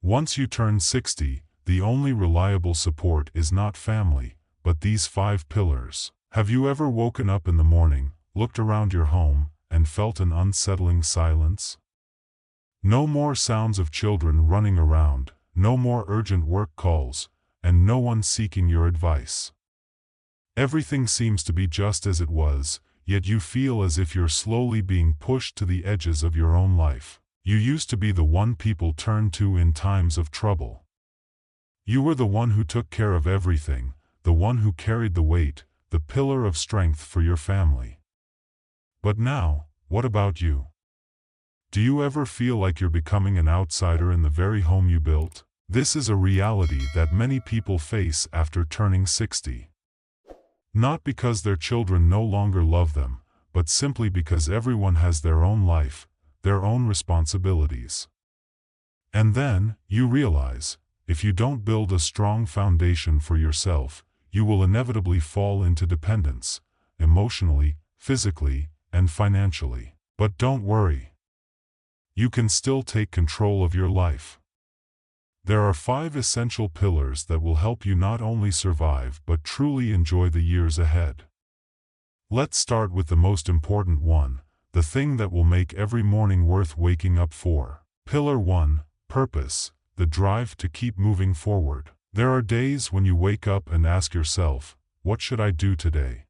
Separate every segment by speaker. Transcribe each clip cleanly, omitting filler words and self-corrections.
Speaker 1: Once you turn 60, the only reliable support is not family, but these 5 pillars. Have you ever woken up in the morning, looked around your home, and felt an unsettling silence? No more sounds of children running around, no more urgent work calls, and no one seeking your advice. Everything seems to be just as it was, yet you feel as if you're slowly being pushed to the edges of your own life. You used to be the one people turned to in times of trouble. You were the one who took care of everything, the one who carried the weight, the pillar of strength for your family. But now, what about you? Do you ever feel like you're becoming an outsider in the very home you built? This is a reality that many people face after turning 60. Not because their children no longer love them, but simply because everyone has their own life, their own responsibilities. And then, you realize, if you don't build a strong foundation for yourself, you will inevitably fall into dependence, emotionally, physically, and financially. But don't worry. You can still take control of your life. There are 5 essential pillars that will help you not only survive but truly enjoy the years ahead. Let's start with the most important one, the thing that will make every morning worth waking up for. Pillar 1, purpose, the drive to keep moving forward. There are days when you wake up and ask yourself, what should I do today?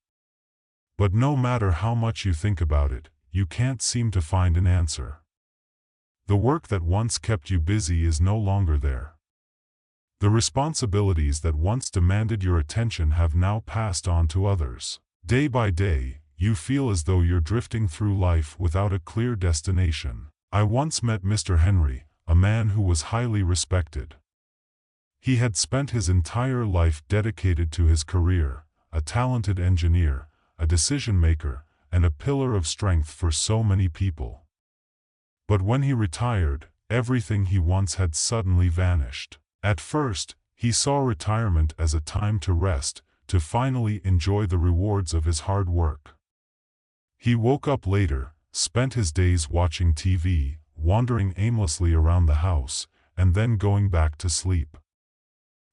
Speaker 1: But no matter how much you think about it, you can't seem to find an answer. The work that once kept you busy is no longer there. The responsibilities that once demanded your attention have now passed on to others. Day by day, you feel as though you're drifting through life without a clear destination. I once met Mr. Henry, a man who was highly respected. He had spent his entire life dedicated to his career, a talented engineer, a decision maker, and a pillar of strength for so many people. But when he retired, everything he once had suddenly vanished. At first, he saw retirement as a time to rest, to finally enjoy the rewards of his hard work. He woke up later, spent his days watching TV, wandering aimlessly around the house, and then going back to sleep.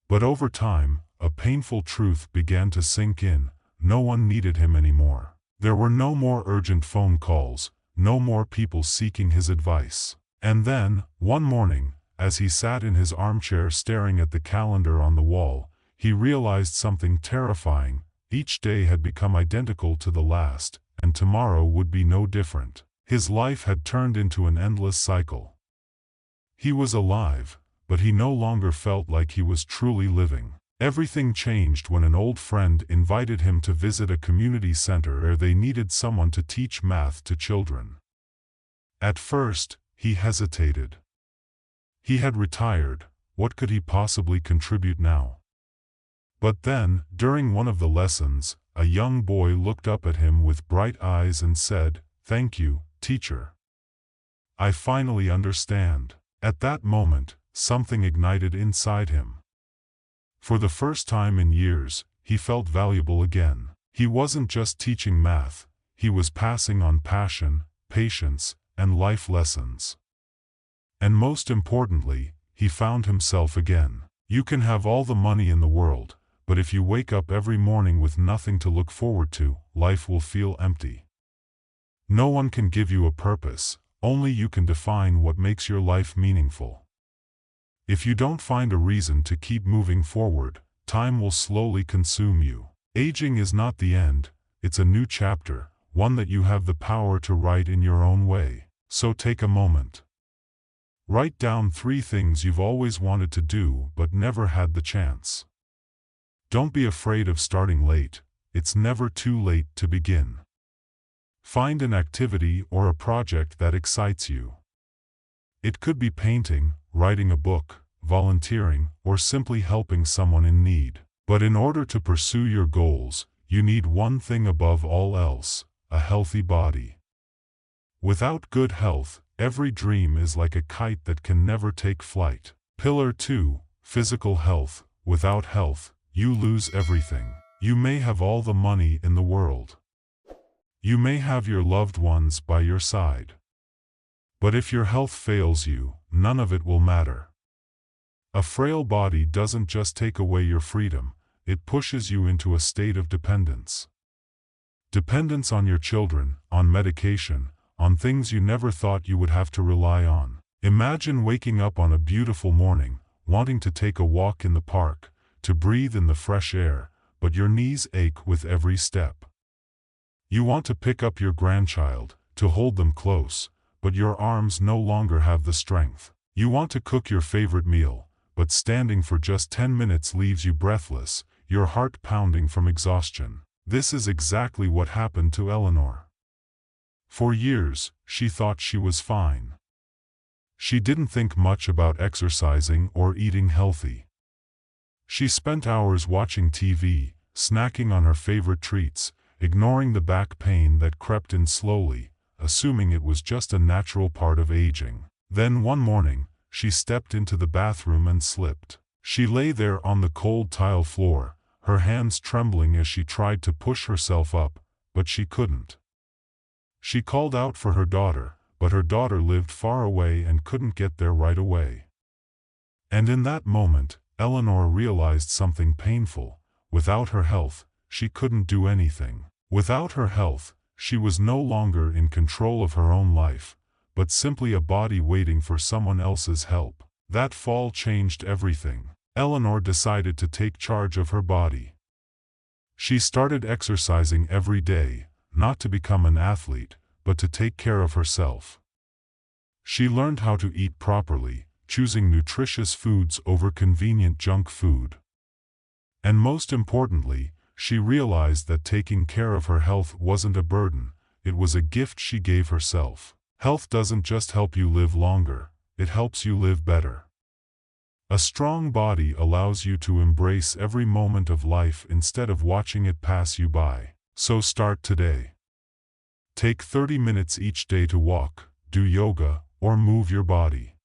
Speaker 1: But over time, a painful truth began to sink in: no one needed him anymore. There were no more urgent phone calls, no more people seeking his advice. And then, one morning, as he sat in his armchair staring at the calendar on the wall, he realized something terrifying. Each day had become identical to the last, and tomorrow would be no different. His life had turned into an endless cycle. He was alive, but he no longer felt like he was truly living. Everything changed when an old friend invited him to visit a community center where they needed someone to teach math to children. At first, he hesitated. He had retired, what could he possibly contribute now? But then, during one of the lessons, a young boy looked up at him with bright eyes and said, "Thank you, teacher. I finally understand." At that moment, something ignited inside him. For the first time in years, he felt valuable again. He wasn't just teaching math, he was passing on passion, patience, and life lessons. And most importantly, he found himself again. You can have all the money in the world, but if you wake up every morning with nothing to look forward to, life will feel empty. No one can give you a purpose, only you can define what makes your life meaningful. If you don't find a reason to keep moving forward, time will slowly consume you. Aging is not the end, it's a new chapter, one that you have the power to write in your own way. So take a moment. Write down 3 things you've always wanted to do but never had the chance. Don't be afraid of starting late, it's never too late to begin. Find an activity or a project that excites you. It could be painting, writing a book, volunteering, or simply helping someone in need. But in order to pursue your goals, you need one thing above all else: a healthy body. Without good health, every dream is like a kite that can never take flight. Pillar 2, physical health. Without health, you lose everything. You may have all the money in the world. You may have your loved ones by your side. But if your health fails you, none of it will matter. A frail body doesn't just take away your freedom, it pushes you into a state of dependence. Dependence on your children, on medication, on things you never thought you would have to rely on. Imagine waking up on a beautiful morning, wanting to take a walk in the park, to breathe in the fresh air, but your knees ache with every step. You want to pick up your grandchild, to hold them close, but your arms no longer have the strength. You want to cook your favorite meal, but standing for just 10 minutes leaves you breathless, your heart pounding from exhaustion. This is exactly what happened to Eleanor. For years, she thought she was fine. She didn't think much about exercising or eating healthy. She spent hours watching TV, snacking on her favorite treats, ignoring the back pain that crept in slowly, assuming it was just a natural part of aging. Then one morning, she stepped into the bathroom and slipped. She lay there on the cold tile floor, her hands trembling as she tried to push herself up, but she couldn't. She called out for her daughter, but her daughter lived far away and couldn't get there right away. And in that moment, Eleanor realized something painful. Without her health, she couldn't do anything. Without her health, she was no longer in control of her own life, but simply a body waiting for someone else's help. That fall changed everything. Eleanor decided to take charge of her body. She started exercising every day, not to become an athlete, but to take care of herself. She learned how to eat properly, choosing nutritious foods over convenient junk food. And most importantly, she realized that taking care of her health wasn't a burden, it was a gift she gave herself. Health doesn't just help you live longer, it helps you live better. A strong body allows you to embrace every moment of life instead of watching it pass you by. So start today. Take 30 minutes each day to walk, do yoga, or move your body.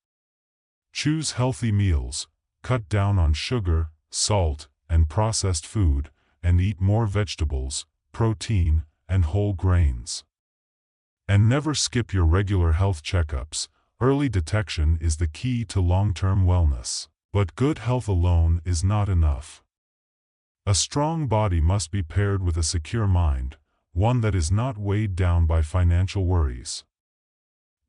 Speaker 1: Choose healthy meals, cut down on sugar, salt, and processed food, and eat more vegetables, protein, and whole grains. And never skip your regular health checkups. Early detection is the key to long-term wellness. But good health alone is not enough. A strong body must be paired with a secure mind, one that is not weighed down by financial worries.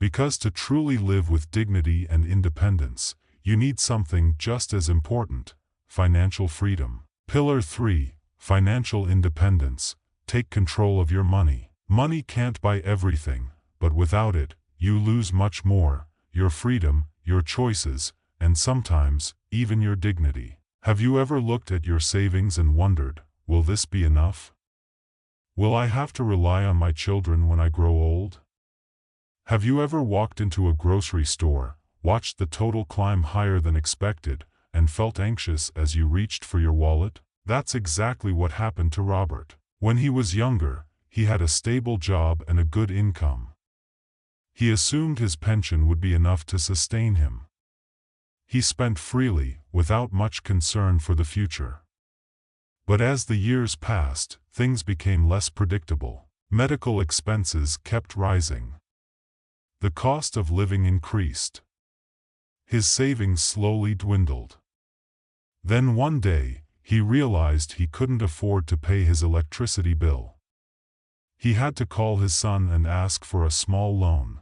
Speaker 1: Because to truly live with dignity and independence, you need something just as important: financial freedom. Pillar 3, Financial Independence. Take control of your money. Money can't buy everything, but without it, you lose much more: your freedom, your choices, and sometimes, even your dignity. Have you ever looked at your savings and wondered, will this be enough? Will I have to rely on my children when I grow old? Have you ever walked into a grocery store, watched the total climb higher than expected, and felt anxious as you reached for your wallet? That's exactly what happened to Robert. When he was younger, he had a stable job and a good income. He assumed his pension would be enough to sustain him. He spent freely, without much concern for the future. But as the years passed, things became less predictable. Medical expenses kept rising. The cost of living increased. His savings slowly dwindled. Then one day, he realized he couldn't afford to pay his electricity bill. He had to call his son and ask for a small loan.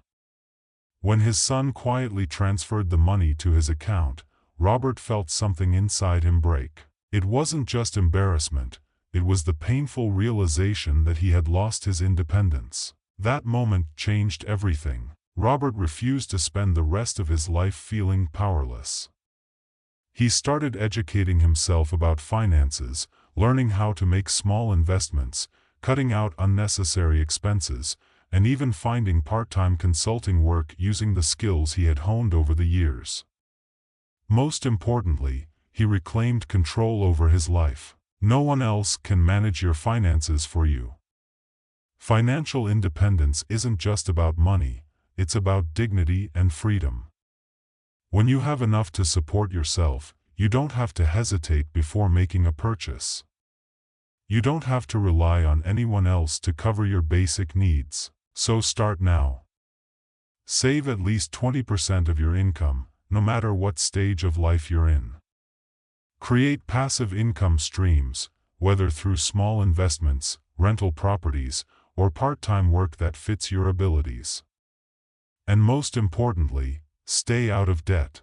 Speaker 1: When his son quietly transferred the money to his account, Robert felt something inside him break. It wasn't just embarrassment, it was the painful realization that he had lost his independence. That moment changed everything. Robert refused to spend the rest of his life feeling powerless. He started educating himself about finances, learning how to make small investments, cutting out unnecessary expenses, and even finding part-time consulting work using the skills he had honed over the years. Most importantly, he reclaimed control over his life. No one else can manage your finances for you. Financial independence isn't just about money, it's about dignity and freedom. When you have enough to support yourself, you don't have to hesitate before making a purchase. You don't have to rely on anyone else to cover your basic needs. So start now. Save at least 20% of your income, no matter what stage of life you're in. Create passive income streams, whether through small investments, rental properties, or part-time work that fits your abilities. And most importantly, stay out of debt.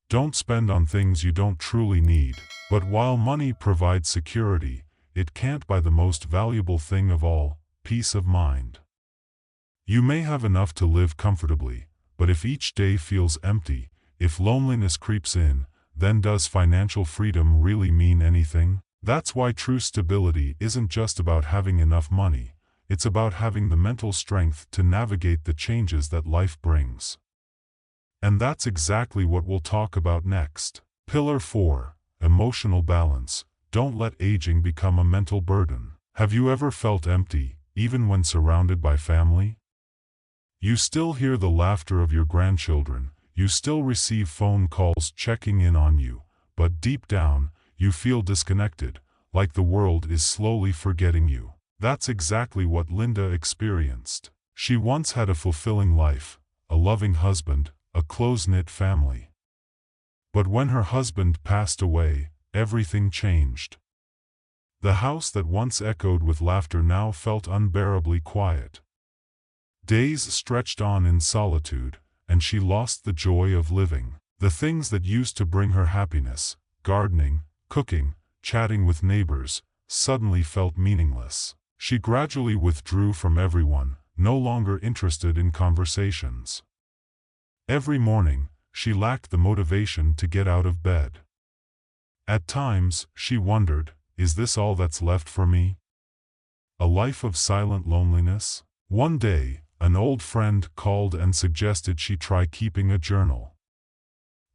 Speaker 1: Don't spend on things you don't truly need, but while money provides security, it can't buy the most valuable thing of all, peace of mind. You may have enough to live comfortably, but if each day feels empty, if loneliness creeps in, then does financial freedom really mean anything? That's why true stability isn't just about having enough money, it's about having the mental strength to navigate the changes that life brings. And that's exactly what we'll talk about next. Pillar 4. Emotional balance. Don't let aging become a mental burden. Have you ever felt empty, even when surrounded by family? You still hear the laughter of your grandchildren, you still receive phone calls checking in on you, but deep down, you feel disconnected, like the world is slowly forgetting you. That's exactly what Linda experienced. She once had a fulfilling life, a loving husband, a close-knit family. But when her husband passed away, everything changed. The house that once echoed with laughter now felt unbearably quiet. Days stretched on in solitude, and she lost the joy of living. The things that used to bring her happiness, gardening, cooking, chatting with neighbors, suddenly felt meaningless. She gradually withdrew from everyone, no longer interested in conversations. Every morning, she lacked the motivation to get out of bed. At times, she wondered, is this all that's left for me? A life of silent loneliness? One day, an old friend called and suggested she try keeping a journal.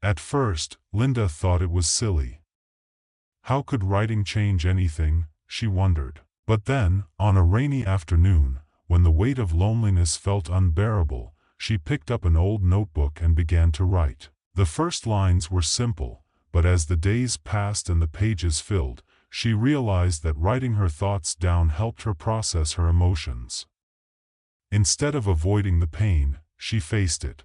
Speaker 1: At first, Linda thought it was silly. How could writing change anything, she wondered. But then, on a rainy afternoon, when the weight of loneliness felt unbearable, she picked up an old notebook and began to write. The first lines were simple, but as the days passed and the pages filled, she realized that writing her thoughts down helped her process her emotions. Instead of avoiding the pain, she faced it.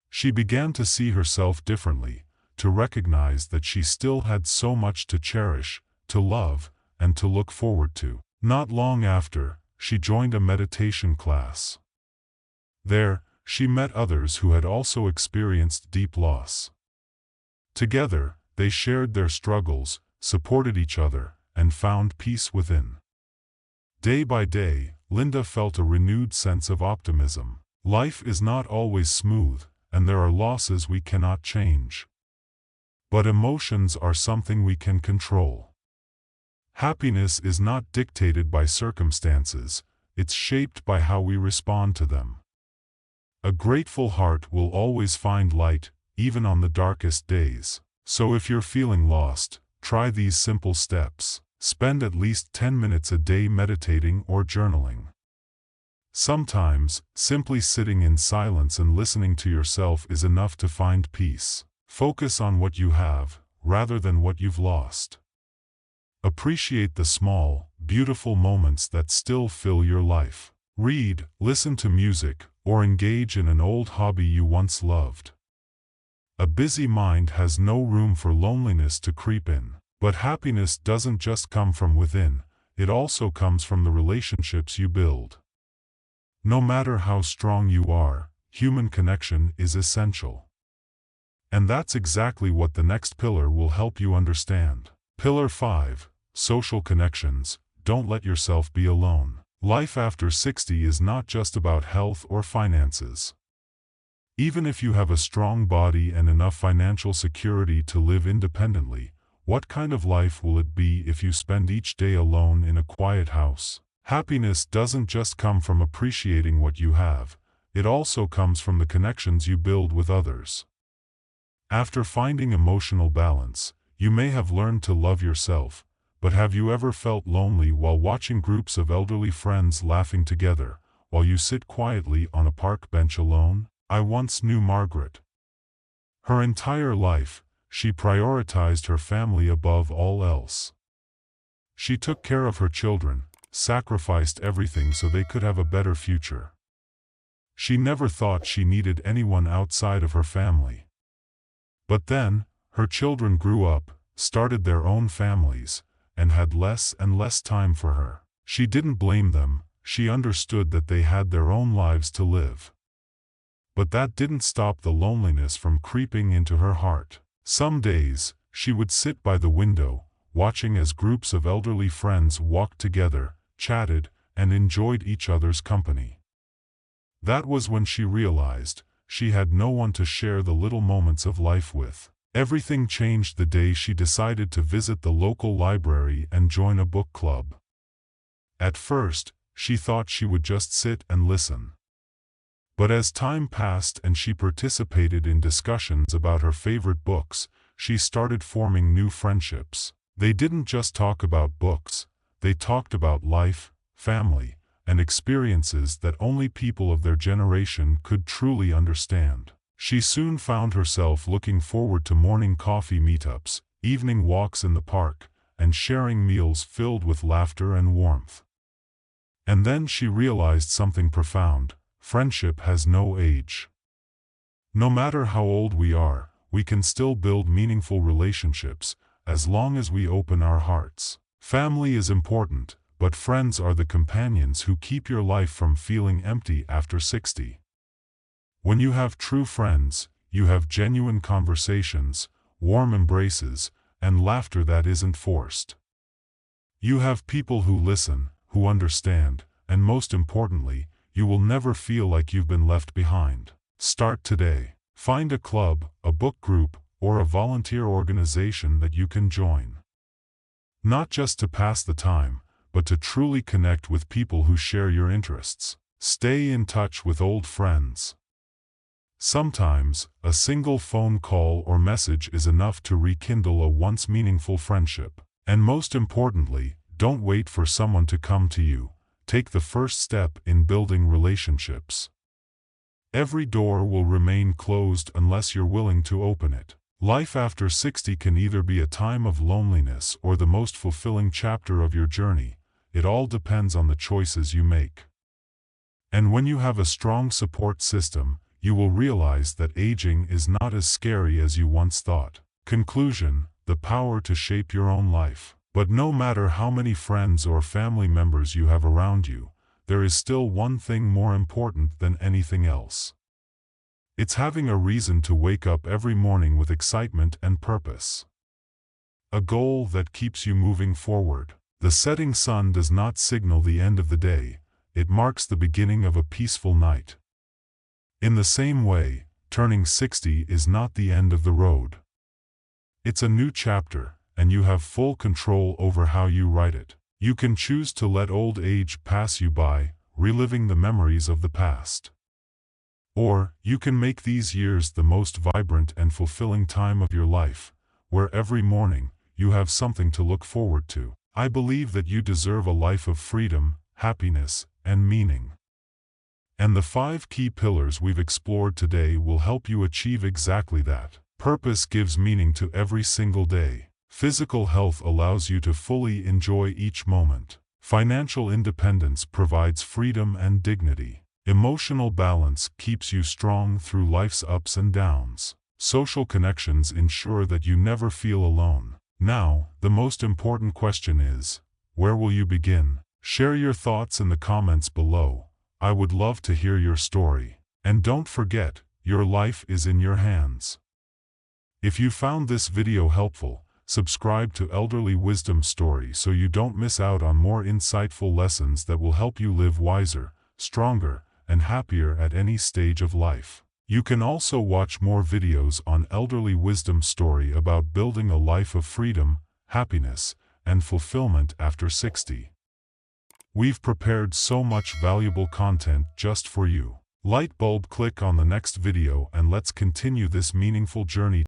Speaker 1: She began to see herself differently, to recognize that she still had so much to cherish, to love, and to look forward to. Not long after, she joined a meditation class. There, she met others who had also experienced deep loss. Together, they shared their struggles, supported each other, and found peace within. Day by day, Linda felt a renewed sense of optimism. Life is not always smooth, and there are losses we cannot change. But emotions are something we can control. Happiness is not dictated by circumstances, it's shaped by how we respond to them. A grateful heart will always find light, even on the darkest days. So if you're feeling lost, try these simple steps. Spend at least 10 minutes a day meditating or journaling. Sometimes, simply sitting in silence and listening to yourself is enough to find peace. Focus on what you have, rather than what you've lost. Appreciate the small, beautiful moments that still fill your life. Read, listen to music, or engage in an old hobby you once loved. A busy mind has no room for loneliness to creep in. But happiness doesn't just come from within, it also comes from the relationships you build. No matter how strong you are, human connection is essential. And that's exactly what the next pillar will help you understand. Pillar 5. Social connections. Don't let yourself be alone. Life after 60 is not just about health or finances. Even if you have a strong body and enough financial security to live independently, what kind of life will it be if you spend each day alone in a quiet house? Happiness doesn't just come from appreciating what you have, it also comes from the connections you build with others. After finding emotional balance, you may have learned to love yourself, but have you ever felt lonely while watching groups of elderly friends laughing together, while you sit quietly on a park bench alone? I once knew Margaret. Her entire life, she prioritized her family above all else. She took care of her children, sacrificed everything so they could have a better future. She never thought she needed anyone outside of her family. But then, her children grew up, started their own families, and had less and less time for her. She didn't blame them, she understood that they had their own lives to live. But that didn't stop the loneliness from creeping into her heart. Some days, she would sit by the window, watching as groups of elderly friends walked together, chatted, and enjoyed each other's company. That was when she realized she had no one to share the little moments of life with. Everything changed the day she decided to visit the local library and join a book club. At first, she thought she would just sit and listen. But as time passed and she participated in discussions about her favorite books, she started forming new friendships. They didn't just talk about books, they talked about life, family, and experiences that only people of their generation could truly understand. She soon found herself looking forward to morning coffee meetups, evening walks in the park, and sharing meals filled with laughter and warmth. And then she realized something profound: friendship has no age. No matter how old we are, we can still build meaningful relationships, as long as we open our hearts. Family is important, but friends are the companions who keep your life from feeling empty after 60. When you have true friends, you have genuine conversations, warm embraces, and laughter that isn't forced. You have people who listen, who understand, and most importantly, you will never feel like you've been left behind. Start today. Find a club, a book group, or a volunteer organization that you can join. Not just to pass the time, but to truly connect with people who share your interests. Stay in touch with old friends. Sometimes, a single phone call or message is enough to rekindle a once meaningful friendship. And most importantly, don't wait for someone to come to you. Take the first step in building relationships. Every door will remain closed unless you're willing to open it. Life after 60 can either be a time of loneliness or the most fulfilling chapter of your journey. It all depends on the choices you make. And when you have a strong support system, you will realize that aging is not as scary as you once thought. Conclusion: the power to shape your own life. But no matter how many friends or family members you have around you, there is still one thing more important than anything else. It's having a reason to wake up every morning with excitement and purpose. A goal that keeps you moving forward. The setting sun does not signal the end of the day, it marks the beginning of a peaceful night. In the same way, turning 60 is not the end of the road. It's a new chapter, and you have full control over how you write it. You can choose to let old age pass you by, reliving the memories of the past. Or, you can make these years the most vibrant and fulfilling time of your life, where every morning, you have something to look forward to. I believe that you deserve a life of freedom, happiness, and meaning. And the 5 key pillars we've explored today will help you achieve exactly that. Purpose gives meaning to every single day. Physical health allows you to fully enjoy each moment. Financial independence provides freedom and dignity. Emotional balance keeps you strong through life's ups and downs. Social connections ensure that you never feel alone. Now, the most important question is, where will you begin? Share your thoughts in the comments below. I would love to hear your story. And don't forget, your life is in your hands. If you found this video helpful, subscribe to Elderly Wisdom Story so you don't miss out on more insightful lessons that will help you live wiser, stronger, and happier at any stage of life. You can also watch more videos on Elderly Wisdom Story about building a life of freedom, happiness, and fulfillment after 60. We've prepared so much valuable content just for you. Light bulb, click on the next video and let's continue this meaningful journey